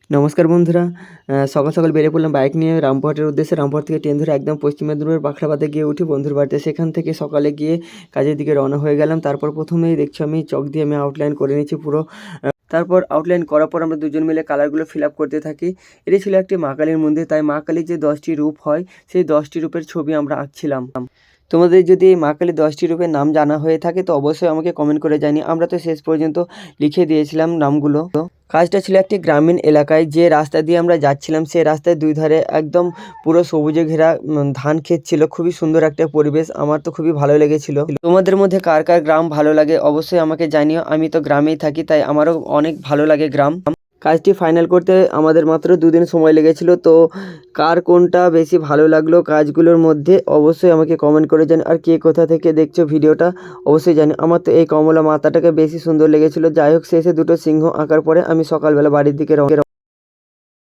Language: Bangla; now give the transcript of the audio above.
নমস্কার বন্ধুরা। সকাল সকাল বেরিয়ে পড়লাম বাইক নিয়ে রামপুরহাটের উদ্দেশ্যে। রামপুরহাট থেকে ট্রেন ধরে একদম পশ্চিম মেদিনীপুরের বাখরাবাদে গিয়ে উঠি বন্ধুর বাড়িতে। সেখান থেকে সকালে গিয়ে কাজের দিকে রওনা হয়ে গেলাম। তারপর প্রথমেই দেখছি আমি চক দিয়ে আমি আউটলাইন করে নিচ্ছি পুরো। তারপর আউটলাইন করার পর আমরা দুজন মিলে কালারগুলো ফিল আপ করতে থাকি। এটি ছিল একটি মা কালীর মন্দির, তাই মা কালীর যে 10টি রূপ হয় সেই 10টি রূপের ছবি আমরা আঁকছিলাম। তোমাদের যদি এই মা কালীর 10টি রূপের নাম জানা হয়ে থাকে তো অবশ্যই আমাকে কমেন্ট করে জানিও। আমরা তো শেষ পর্যন্ত লিখে দিয়েছিলাম নামগুলো। কাজটা ছিল একটি গ্রামীণ এলাকায়, যে রাস্তা দিয়ে আমরা যাচ্ছিলাম সেই রাস্তায় দুই ধারে একদম পুরো সবুজে ঘেরা ধান ক্ষেত ছিল। খুবই সুন্দর একটা পরিবেশ, আমার তো খুবই ভালো লেগেছিল। তোমাদের মধ্যে কার কার গ্রাম ভালো লাগে অবশ্যই আমাকে জানিও। আমি তো গ্রামেই থাকি, তাই আমারও অনেক ভালো লাগে গ্রাম। কাজটি ফাইনাল করতে আমাদের মাত্র 2 দিন সময় লেগেছিল। তো কার কোনটা বেশি ভালো লাগলো কাজগুলোর মধ্যে অবশ্যই আমাকে কমেন্ট করে জান। আর কে কোথা থেকে দেখছো ভিডিওটা অবশ্যই জানি। আমার তো এই কমলা মাথাটাকে বেশি সুন্দর লেগেছিল। যাই হোক, শেষে দুটো সিংহ আঁকার পরে আমি সকালবেলা বাড়ির দিকে